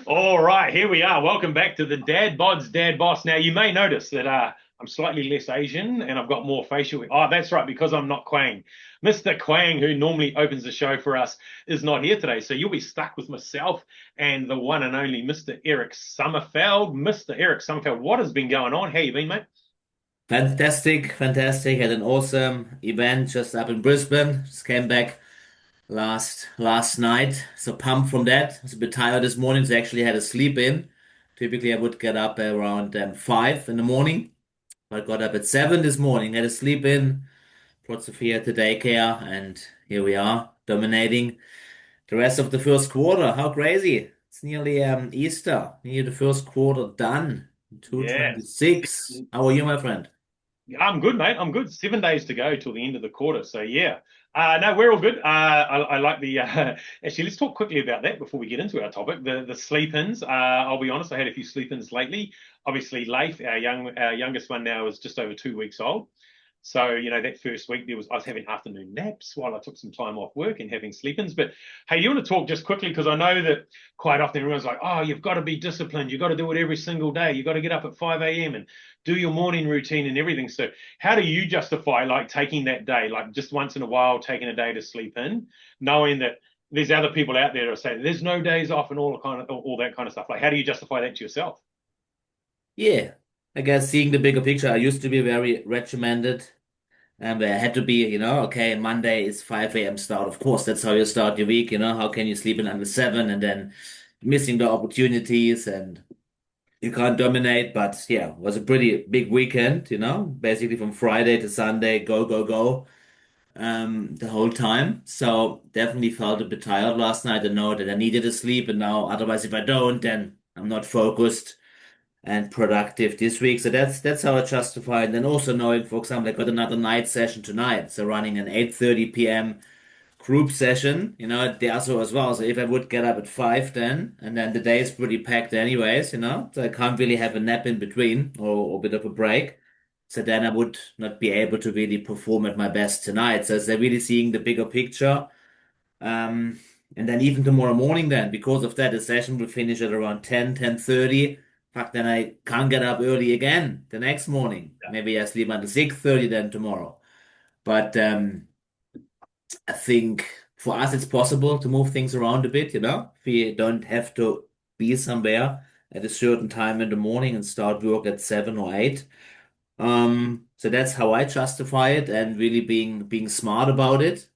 All right, here we are. Welcome back to the Dad Bod's Dad Boss. Now, you may notice that I'm slightly less Asian and I've got more facial. Oh, that's right, because I'm not Quang. Mr. Quang, who normally opens the show for us, is not here today. So you'll be stuck with myself and the one and only Mr. Eric Summerfeld. Mr. Eric Summerfeld, what has been going on? How you been, mate? Fantastic, fantastic. Had an awesome event just up in Brisbane. Just came back last night. So pumped from that. I was a bit tired this morning, so I actually had a sleep in. Typically I would get up around 5 in the morning. But I got up at 7 this morning, had a sleep in, brought Sophia to daycare, and here we are, dominating the rest of the first quarter. How crazy. It's nearly Easter. Nearly the first quarter done. Yes. 2:26. How are you, my friend? I'm good, mate. I'm good. 7 days to go till the end of the quarter. So yeah, no, we're all good. I like the. Actually, let's talk quickly about that before we get into our topic. The sleep-ins. I'll be honest. I had a few sleep-ins lately. Obviously, Leif, our youngest one now, is just over 2 weeks old. So, that first week I was having afternoon naps while I took some time off work and having sleep-ins. But hey, you want to talk just quickly because I know that quite often everyone's like, oh, you've got to be disciplined. You've got to do it every single day. You've got to get up at 5 a.m. and do your morning routine and everything. So, how do you justify like taking that day, like just once in a while, taking a day to sleep in, knowing that there's other people out there that are saying there's no days off and all that kind of stuff. Like, how do you justify that to yourself? Yeah, I guess seeing the bigger picture, I used to be very regimented and where I had to be, okay, Monday is 5 a.m. start. Of course, that's how you start your week, How can you sleep in under 7 and then missing the opportunities and you can't dominate. But yeah, it was a pretty big weekend, basically from Friday to Sunday, go, go, go, the whole time. So definitely felt a bit tired last night. I know that I needed to sleep and now otherwise if I don't, then I'm not focused and productive this week. So that's how I justify it. And then also knowing, for example, I got another night session tonight. So running an 8:30 p.m. group session, there so as well. So if I would get up at 5 then, and then the day is pretty packed anyways, so I can't really have a nap in between or a bit of a break. So then I would not be able to really perform at my best tonight. So they're really seeing the bigger picture. Um, and then even tomorrow morning then, because of that, the session will finish at around 10:30. Fuck, then I can't get up early again the next morning. Maybe I sleep until 6:30 then tomorrow. But I think for us it's possible to move things around a bit, We don't have to be somewhere at a certain time in the morning and start work at 7 or 8. So that's how I justify it and really being smart about it.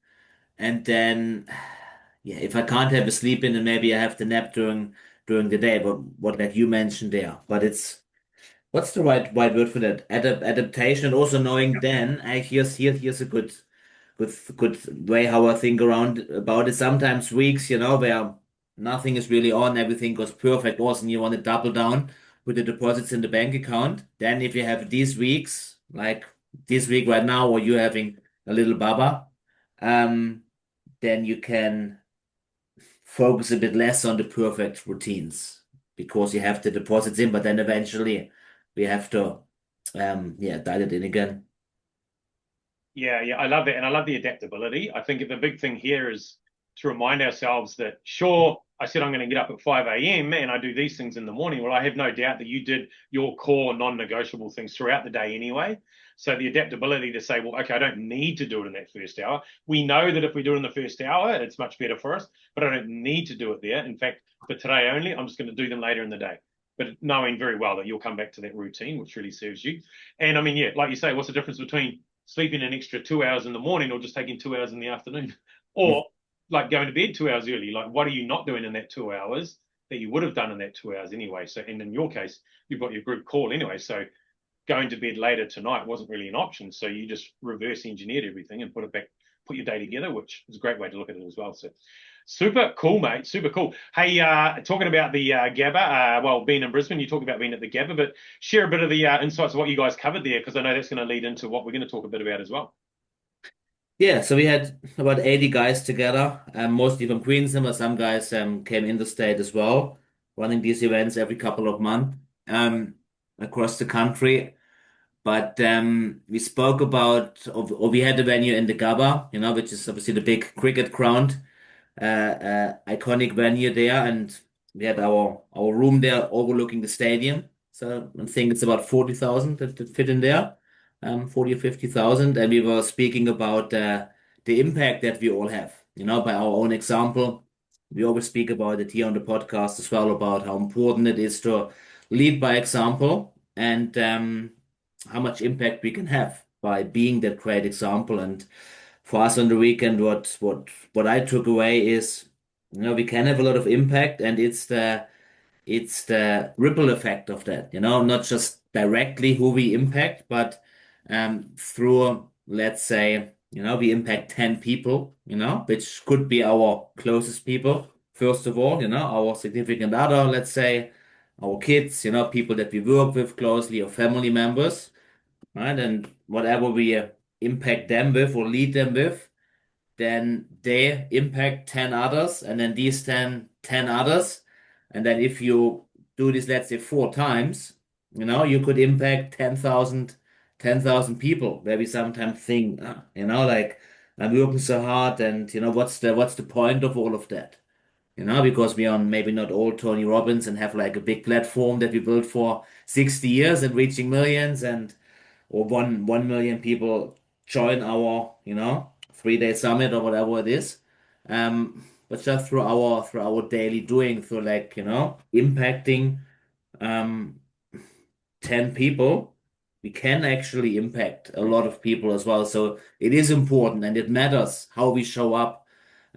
And then, yeah, if I can't have a sleep in, then maybe I have to nap during the day. But what like you mentioned there, but it's what's the right word for that? Adaptation. Also knowing then, here's a good way how I think around about it. Sometimes weeks, where nothing is really on, everything goes perfect. Also, you want to double down with the deposits in the bank account. Then, if you have these weeks, like this week right now, or you're having a little baba, um, then you can focus a bit less on the perfect routines because you have the deposits in, but then eventually we have to, yeah, dial it in again. Yeah, yeah, I love it. And I love the adaptability. I think the big thing here is to remind ourselves that, sure, I said I'm going to get up at 5 a.m. and I do these things in the morning. Well, I have no doubt that you did your core non negotiable things throughout the day anyway. So the adaptability to say, well, okay, I don't need to do it in that first hour. We know that if we do it in the first hour, it's much better for us, but I don't need to do it there. In fact, for today only, I'm just going to do them later in the day. But knowing very well that you'll come back to that routine, which really serves you. And I mean, yeah, like you say, what's the difference between sleeping an extra 2 hours in the morning or just taking 2 hours in the afternoon or like going to bed 2 hours early? Like, what are you not doing in that 2 hours that you would have done in that 2 hours anyway? So, and in your case, you've got your group call anyway. So, going to bed later tonight wasn't really an option. So, you just reverse engineered everything and put it back, put your day together, which is a great way to look at it as well. So, super cool, mate. Super cool. Hey, talking about the Gabba, well, being in Brisbane, you talk about being at the Gabba, but share a bit of the insights of what you guys covered there, because I know that's going to lead into what we're going to talk a bit about as well. Yeah, so we had about 80 guys together, mostly from Queensland, but some guys came in the state as well, running these events every couple of months um, across the country. But we spoke about, or we had a venue in the Gabba, which is obviously the big cricket ground, iconic venue there. And we had our room there overlooking the stadium. So I think it's about 40,000 that fit in there, 40 or 50,000. And we were speaking about the impact that we all have, by our own example. We always speak about it here on the podcast as well about how important it is to lead by example and how much impact we can have by being that great example. And for us on the weekend, what I took away is, we can have a lot of impact, and it's the ripple effect of that, not just directly who we impact, but through, let's say, we impact 10 people, which could be our closest people, first of all, our significant other, let's say, our kids, people that we work with closely, or family members, right? And whatever we impact them with or lead them with, then they impact 10 others, and then these 10 others. And then if you do this, let's say 4 times, you could impact 10,000 people, where we sometimes think, like, I'm working so hard, and what's the point of all of that? Because we are maybe not all Tony Robbins and have like a big platform that we built for 60 years and reaching millions, and or 1 million people join our 3-day summit or whatever it is. But just through our daily doing, through, like, impacting um 10 people, we can actually impact a lot of people as well. So it is important, and it matters how we show up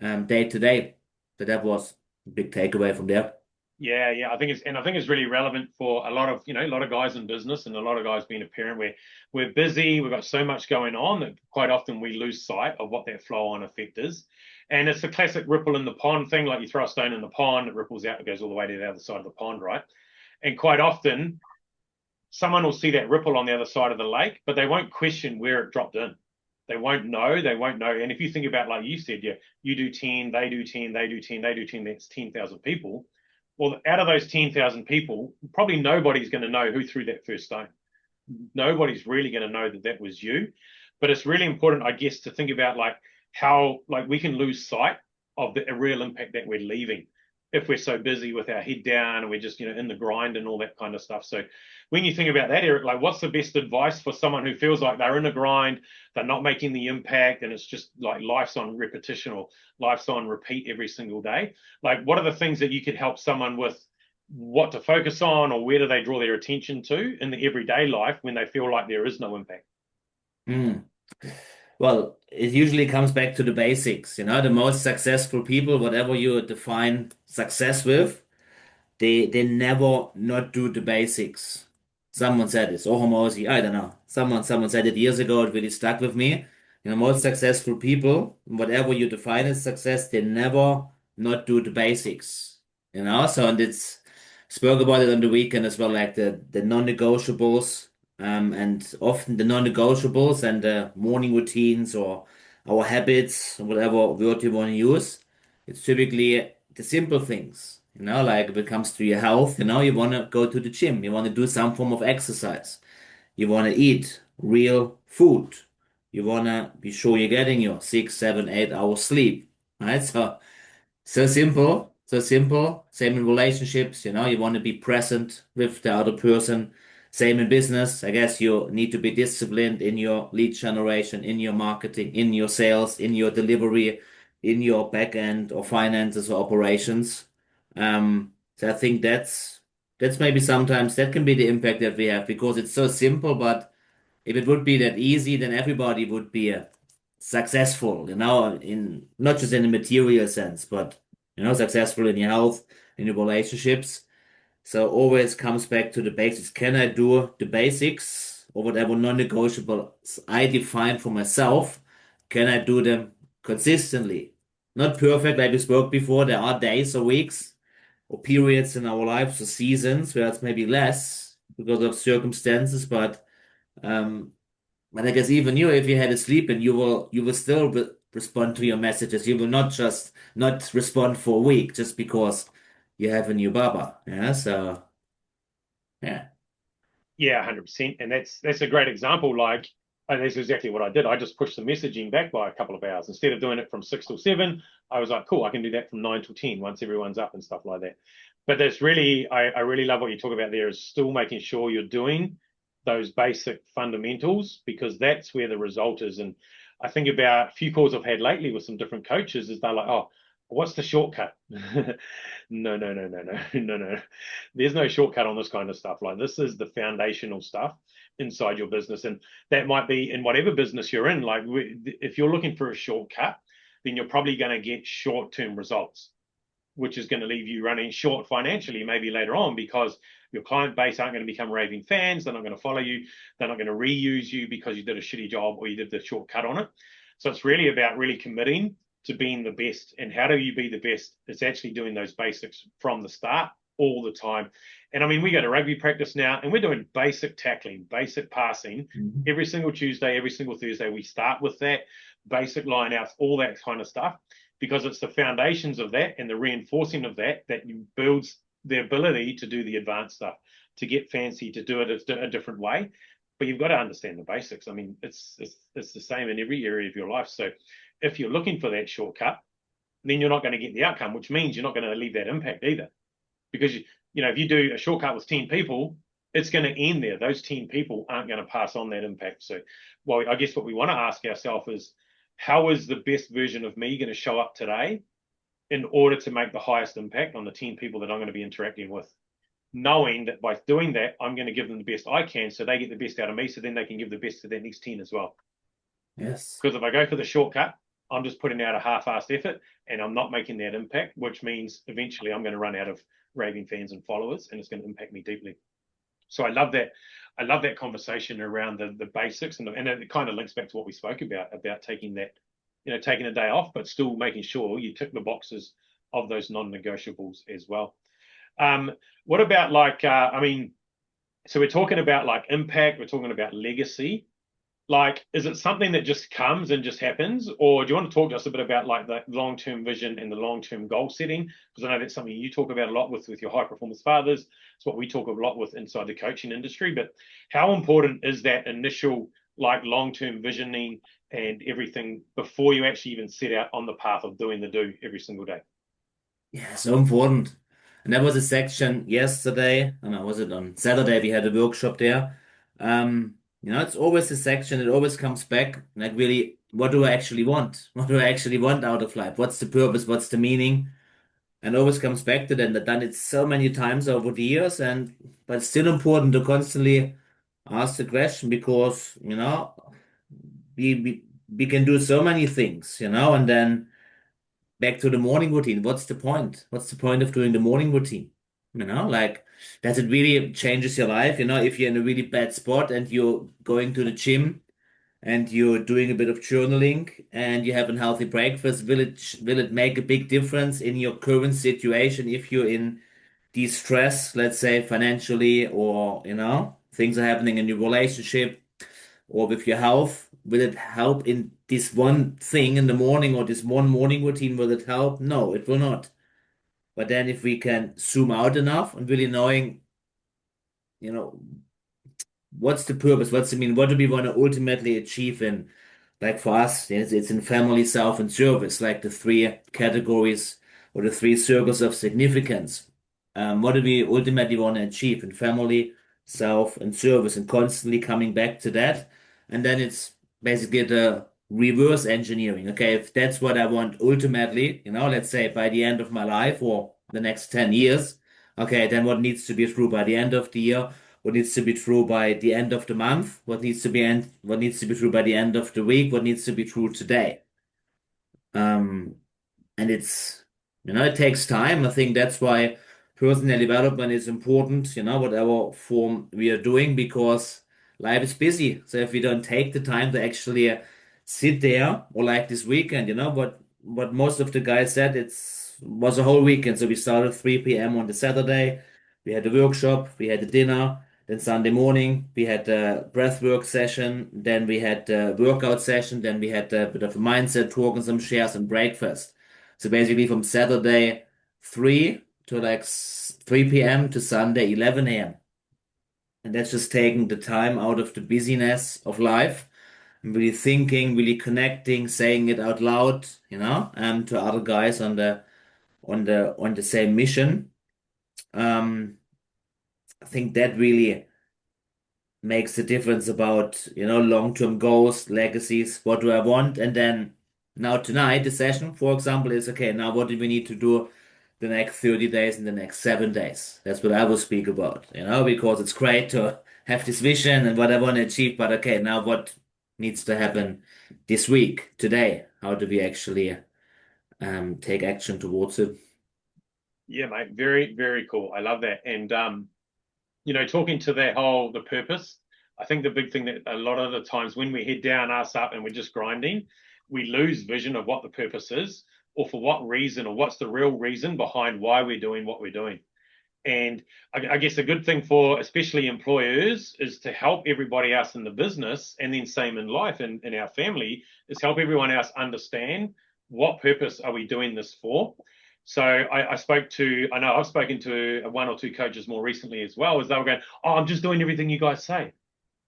day to day. So that was a big takeaway from there. Yeah, yeah, I think it's really relevant for a lot of, a lot of guys in business and a lot of guys being a parent. We're busy, we've got so much going on that quite often we lose sight of what that flow on effect is. And it's the classic ripple in the pond thing, like you throw a stone in the pond, it ripples out, it goes all the way to the other side of the pond, right? And quite often someone will see that ripple on the other side of the lake, but they won't question where it dropped in. They won't know. They won't know. And if you think about, like you said, yeah, you do 10, they do 10, they do 10, they do 10, that's 10,000 people. Well, out of those 10,000 people, probably nobody's going to know who threw that first stone. Nobody's really going to know that that was you. But it's really important, I guess, to think about like how like we can lose sight of the real impact that we're leaving if we're so busy with our head down and we're just in the grind and all that kind of stuff. So when you think about that, Eric, like what's the best advice for someone who feels like they're in a grind, they're not making the impact, and it's just like life's on repetition or life's on repeat every single day? Like, what are the things that you could help someone with, what to focus on, or where do they draw their attention to in the everyday life when they feel like there is no impact? Hmm. Well, it usually comes back to the basics. The most successful people, whatever you define success with, they never not do the basics. Someone said this, or Hormozy, I don't know. Someone said it years ago. It really stuck with me. Most successful people, whatever you define as success, they never not do the basics. So, and it's spoke about it on the weekend as well, like the non-negotiables, and often the non-negotiables and the morning routines or our habits, whatever word you want to use. It's typically the simple things, like if it comes to your health, you want to go to the gym, you want to do some form of exercise, you want to eat real food, you want to be sure you're getting your 6, 7, 8 hours sleep, right? So simple, so simple. Same in relationships, you want to be present with the other person. Same in business. I guess you need to be disciplined in your lead generation, in your marketing, in your sales, in your delivery, in your back end or finances or operations. So I think that's maybe sometimes that can be the impact that we have because it's so simple, but if it would be that easy, then everybody would be successful, in not just in a material sense, but successful in your health, in your relationships. So always comes back to the basics. Can I do the basics or whatever non-negotiables I define for myself? Can I do them consistently? Not perfect, like we spoke before. There are days or weeks or periods in our lives or seasons where it's maybe less because of circumstances, um, but I guess even you, if you had a sleep and you will still respond to your messages. You will not just not respond for a week just because you have a new baba. Yeah. So yeah. Yeah, 100%. And that's a great example. Like, and that's exactly what I did. I just pushed the messaging back by a couple of hours. Instead of doing it from 6 till 7, I was like, cool, I can do that from 9 till 10 once everyone's up and stuff like that. But that's really, I really love what you talk about there is still making sure you're doing those basic fundamentals because that's where the result is. And I think about a few calls I've had lately with some different coaches is they're like, oh, what's the shortcut? No, no, no, no, no, no, no. There's no shortcut on this kind of stuff. Like this is the foundational stuff inside your business. And that might be in whatever business you're in. Like if you're looking for a shortcut, then you're probably going to get short-term results, which is going to leave you running short financially maybe later on because your client base aren't going to become raving fans. They're not going to follow you. They're not going to reuse you because you did a shitty job or you did the shortcut on it. So it's really about really committing to being the best. And how do you be the best? It's actually doing those basics from the start all the time. And I mean, we go to rugby practice now and we're doing basic tackling, basic passing Mhm. every single Tuesday, every single Thursday. We start with that basic line outs, all that kind of stuff because it's the foundations of that and the reinforcing of that that builds the ability to do the advanced stuff, to get fancy, to do it a different way. But you've got to understand the basics. I mean, it's the same in every area of your life. So if you're looking for that shortcut, then you're not going to get the outcome, which means you're not going to leave that impact either. Because if you do a shortcut with 10 people, it's going to end there. Those 10 people aren't going to pass on that impact. So, well, I guess what we want to ask ourselves is, how is the best version of me going to show up today in order to make the highest impact on the 10 people that I'm going to be interacting with? Knowing that by doing that, I'm going to give them the best I can so they get the best out of me so then they can give the best to their next 10 as well. Yes. Because if I go for the shortcut, I'm just putting out a half-assed effort and I'm not making that impact, which means eventually I'm going to run out of raving fans and followers and it's going to impact me deeply. So I love that. I love that conversation around the basics and it kind of links back to what we spoke about taking that, taking a day off, but still making sure you tick the boxes of those non-negotiables as well. What about I mean, so we're talking about like impact, we're talking about legacy. Like, is it something that just comes and just happens, or do you want to talk to us a bit about like the long-term vision and the long-term goal setting? Because I know that's something you talk about a lot with your high-performance fathers. It's what we talk a lot with inside the coaching industry. But how important is that initial like long-term visioning and everything before you actually even set out on the path of doing the do every single day? Yeah, so important. And there was a section yesterday, and was it on Saturday? We had a workshop there. It's always a section, it always comes back, like really, what do I actually want? What do I actually want out of life? What's the purpose? What's the meaning? And always comes back to that. I've done it so many times over the years, but it's still important to constantly ask the question because, we, we, we can do so many things, and then back to the morning routine. What's the point? What's the point of doing the morning routine? Like, does it really changes your life? If you're in a really bad spot and you're going to the gym and you're doing a bit of journaling and you have a healthy breakfast, will it make a big difference in your current situation if you're in distress, let's say financially, or things are happening in your relationship or with your health? Will it help in this one thing in the morning or this one morning routine? Will it help? No, it will not. But then if we can zoom out enough and really knowing, you know, what's the purpose? What's the mean? What do we want to ultimately achieve in, like for us, it's in family, self, and service, like the three categories or the three circles of significance. What do we ultimately want to achieve in family, self, and service, and constantly coming back to that? And then it's basically the reverse engineering. Okay, if that's what I want ultimately, let's say by the end of my life or the next 10 years, okay, then what needs to be true by the end of the year? What needs to be true by the end of the month, what needs to be true by the end of the week, what needs to be true today. Um, and it takes time. I think that's why personal development is important, whatever form we are doing, because life is busy. So if we don't take the time to actually sit there, or like this weekend, what most of the guys said, was a whole weekend. So we started 3 p.m. on the Saturday. We had a workshop, we had a dinner. Then Sunday morning, we had a breathwork session. Then we had a workout session. Then we had a bit of a mindset talk and some shares and breakfast. So basically from Saturday 3 to like 3 p.m. to Sunday 11 a.m. And that's just taking the time out of the busyness of life and really thinking, really connecting, saying it out loud, to other guys on the same mission. I think that really makes a difference about, long-term goals, legacies, what do I want? And then now tonight, the session, for example, is okay, now what do we need to do the next 30 days and the next 7 days? That's what I will speak about, because it's great to have this vision and what I want to achieve, but okay, now what needs to happen this week, today? How do we actually take action towards it? Yeah, mate. Very, very cool. I love that. And talking to that whole the purpose, I think the big thing that a lot of the times when we head down, ass up, and we're just grinding, we lose vision of what the purpose is, or for what reason, or what's the real reason behind why we're doing what we're doing. And I guess a good thing for especially employers is to help everybody else in the business, and then same in life and in our family, is help everyone else understand what purpose are we doing this for. So I know I've spoken to one or two coaches more recently as well, as they were going, oh, I'm just doing everything you guys say.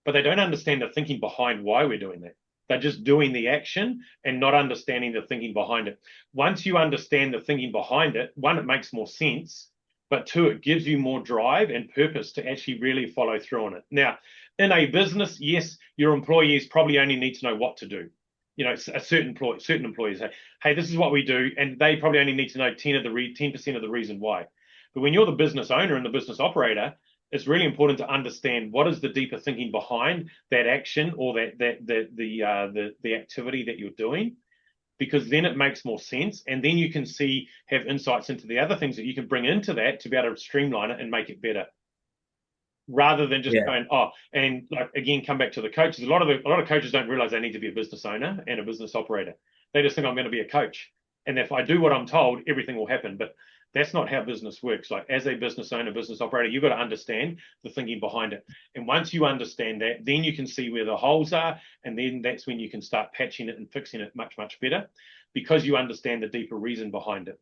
But they don't understand the thinking behind why we're doing that. They're just doing the action and not understanding the thinking behind it. Once you understand the thinking behind it, one, it makes more sense, but two, it gives you more drive and purpose to actually really follow through on it. Now, in a business, yes, your employees probably only need to know what to do. A certain employees say, "Hey, this is what we do," and they probably only need to know 10% of the reason why. But when you're the business owner and the business operator, it's really important to understand what is the deeper thinking behind that action or the activity that you're doing, because then it makes more sense, and then you can have insights into the other things that you can bring into that to be able to streamline it and make it better, rather than just Yeah. going, oh, and like again, come back to the coaches. A lot of coaches don't realize they need to be a business owner and a business operator. They just think I'm going to be a coach, and if I do what I'm told, everything will happen. But that's not how business works. Like, as a business owner, business operator, you've got to understand the thinking behind it. And once you understand that, then you can see where the holes are, and then that's when you can start patching it and fixing it much, much better, because you understand the deeper reason behind it.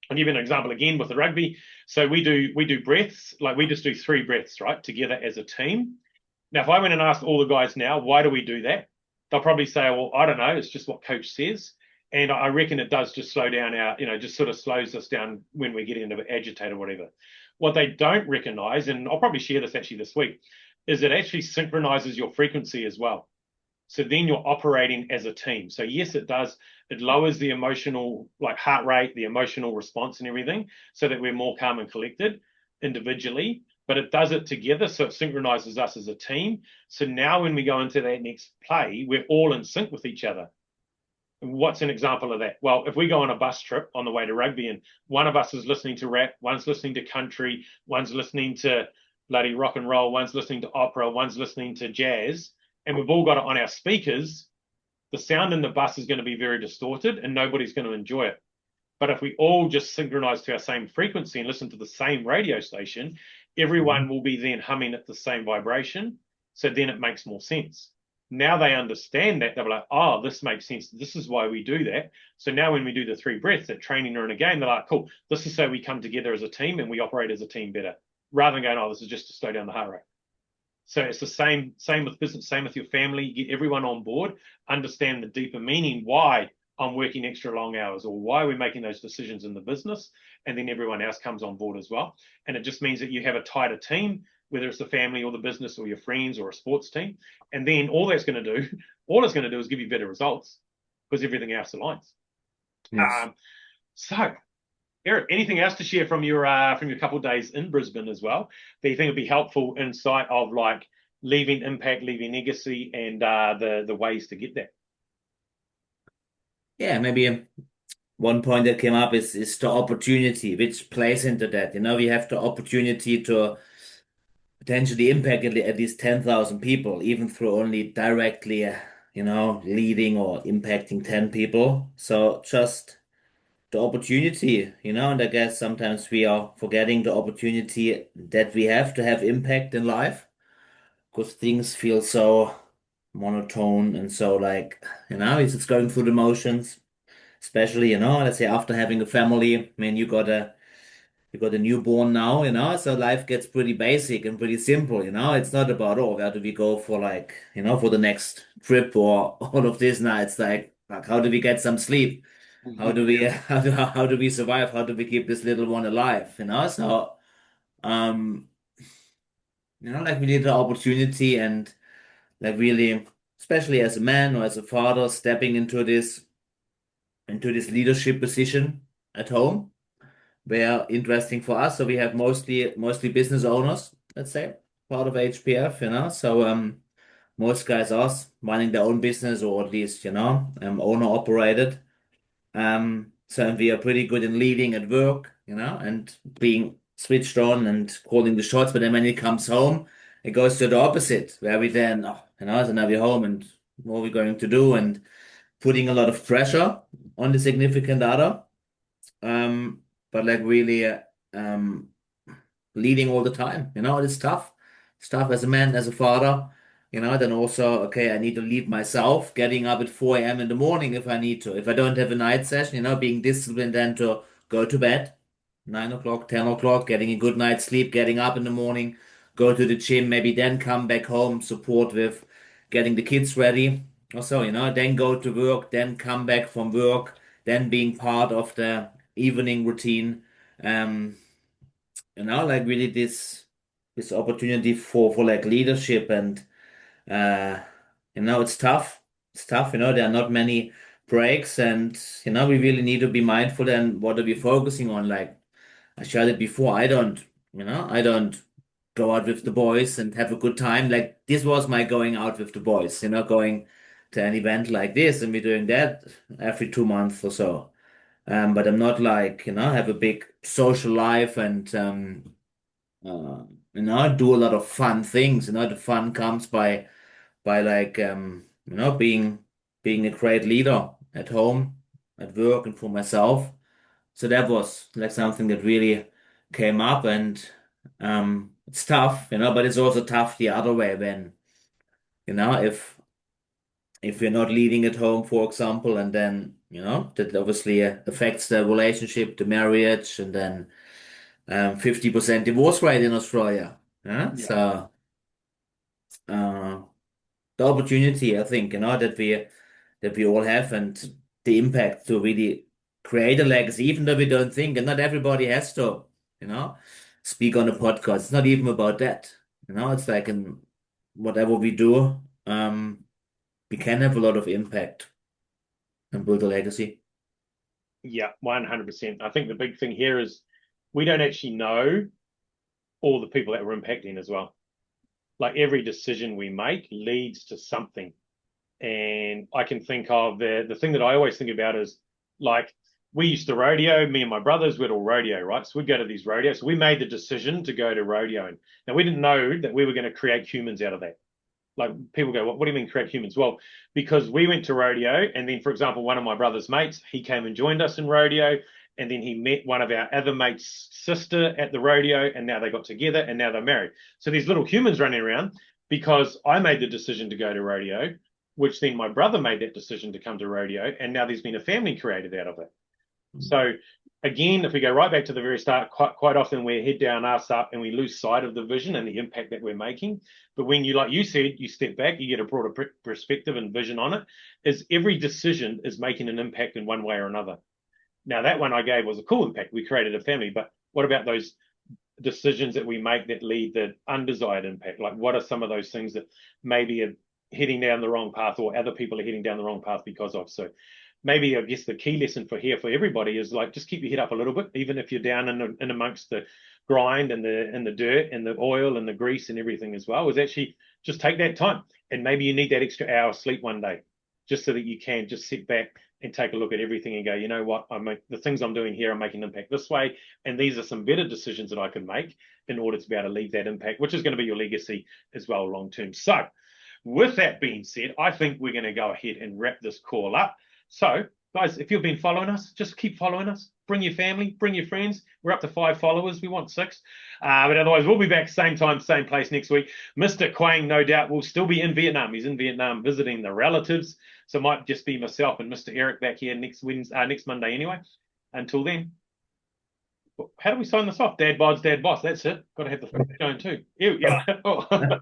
I'll give you an example again with the rugby. So we do breaths, like we just do 3 breaths, right, together as a team. Now, if I went and asked all the guys now, why do we do that? They'll probably say, well, I don't know. It's just what coach says. And I reckon it does just slow down just sort of slows us down when we're getting a bit agitated or whatever. What they don't recognize, and I'll probably share this actually this week, is it actually synchronizes your frequency as well. So then you're operating as a team. So yes, it does. It lowers the emotional, like heart rate, the emotional response and everything, so that we're more calm and collected individually, but it does it together. So it synchronizes us as a team. So now when we go into that next play, we're all in sync with each other. What's an example of that? Well, if we go on a bus trip on the way to rugby and one of us is listening to rap, one's listening to country, one's listening to bloody rock and roll, one's listening to opera, one's listening to jazz, and we've all got it on our speakers, the sound in the bus is going to be very distorted and nobody's going to enjoy it. But if we all just synchronize to our same frequency and listen to the same radio station, Mhm. everyone will be then humming at the same vibration. So then it makes more sense. Now they understand that. They're like, oh, this makes sense. This is why we do that. So now when we do the 3 breaths, that training or in a game, they're like, cool, this is so we come together as a team and we operate as a team better, rather than going, oh, this is just to slow down the heart rate. So it's the same with business, same with your family. Get everyone on board, understand the deeper meaning why I'm working extra long hours or why we're making those decisions in the business, and then everyone else comes on board as well. And it just means that you have a tighter team, whether it's the family or the business or your friends or a sports team. And then all it's going to do is give you better results because everything else aligns. Yes. Um, so Eric, anything else to share from your couple of days in Brisbane as well that you think would be helpful insight of like leaving impact, leaving legacy, and the ways to get there? Yeah, maybe one point that came up is the opportunity, which plays into that. We have the opportunity to potentially impact at least 10,000 people, even through only directly, leading or impacting 10 people. So just the opportunity, and I guess sometimes we are forgetting the opportunity that we have to have impact in life because things feel so monotone and so like, it's just going through the motions, especially, let's say after having a family. I mean, you got a newborn now, so life gets pretty basic and pretty simple, It's not about, oh, where do we go for like, for the next trip or all of this. Now it's like how do we get some sleep? How do we how do we survive? How do we keep this little one alive? So Um, like really the opportunity and like really, especially as a man or as a father, stepping into this leadership position at home, where interesting for us. So we have mostly business owners, let's say, part of HPF, So most guys are running their own business or at least, owner operated. So we are pretty good in leading at work, and being switched on and calling the shots. But then when it comes home, it goes to the opposite, where we then, so now we're home and what are we going to do? And putting a lot of pressure on the significant other. But like really, um, leading all the time. It's tough. It's tough as a man, as a father. Then also, okay, I need to lead myself, getting up at 4 a.m. in the morning if I need to. If I don't have a night session, being disciplined then to go to bed, 9 o'clock, 10 o'clock, getting a good night's sleep, getting up in the morning, go to the gym, maybe then come back home, support with getting the kids ready. Also, then go to work, then come back from work, then being part of the evening routine. Um, like really this opportunity for like leadership and uh it's tough. It's tough, there are not many breaks and we really need to be mindful and what are we focusing on. Like I shared it before, I don't go out with the boys and have a good time. Like this was my going out with the boys, going to an event like this and we're doing that every 2 months or so. But I'm not like, have a big social life and uh, do a lot of fun things. The fun comes by like being a great leader at home, at work, and for myself. So that was like something that really came up, and it's tough, but it's also tough the other way when if you're not leading at home, for example, and then that obviously affects the relationship, the marriage, and then 50% divorce rate in Australia. Yeah. Yeah. So uh, the opportunity, I think, that we all have, and the impact to really create a legacy, even though we don't think, and not everybody has to, you know, speak on a podcast. It's not even about that. It's like in whatever we do, we can have a lot of impact and build a legacy. Yeah, 100%. I think the big thing here is we don't actually know all the people that we're impacting as well. Like every decision we make leads to something. And I can think of the thing that I always think about is like we used to rodeo, me and my brothers would all rodeo, right? So we'd go to these rodeos. So we made the decision to go to rodeoing. Now we didn't know that we were going to create humans out of that. Like people go, what do you mean create humans? Well, because we went to rodeo, and then, for example, one of my brother's mates, he came and joined us in rodeo, and then he met one of our other mates' sister at the rodeo, and now they got together, and now they're married. So these little humans running around because I made the decision to go to rodeo, which then my brother made that decision to come to rodeo, and now there's been a family created out of it. So again, if we go right back to the very start, quite often we're head down, ass up, and we lose sight of the vision and the impact that we're making. But when you, like you said, you step back, you get a broader perspective and vision on it, is every decision is making an impact in one way or another. Now, that one I gave was a cool impact. We created a family, but what about those decisions that we make that lead the undesired impact? Like, what are some of those things that maybe are heading down the wrong path or other people are heading down the wrong path because of? So maybe I guess the key lesson for here for everybody is like just keep your head up a little bit, even if you're down in amongst the grind and the dirt and the oil and the grease and everything as well. Is actually just take that time, and maybe you need that extra hour of sleep one day, just so that you can just sit back and take a look at everything and go, you know what, the things I'm doing here are making an impact this way, and these are some better decisions that I can make in order to be able to leave that impact, which is going to be your legacy as well long term. So, with that being said, I think we're going to go ahead and wrap this call up. So, guys, if you've been following us, just keep following us. Bring your family, bring your friends. We're up to 5 followers. We want 6. But otherwise, we'll be back same time, same place next week. Mr. Quang, no doubt, will still be in Vietnam. He's in Vietnam visiting the relatives. So it might just be myself and Mr. Eric back here next Monday anyway. Until then, how do we sign this off? Dad bods, dad boss. That's it. Got to have the going too. Ew, yeah. Oh.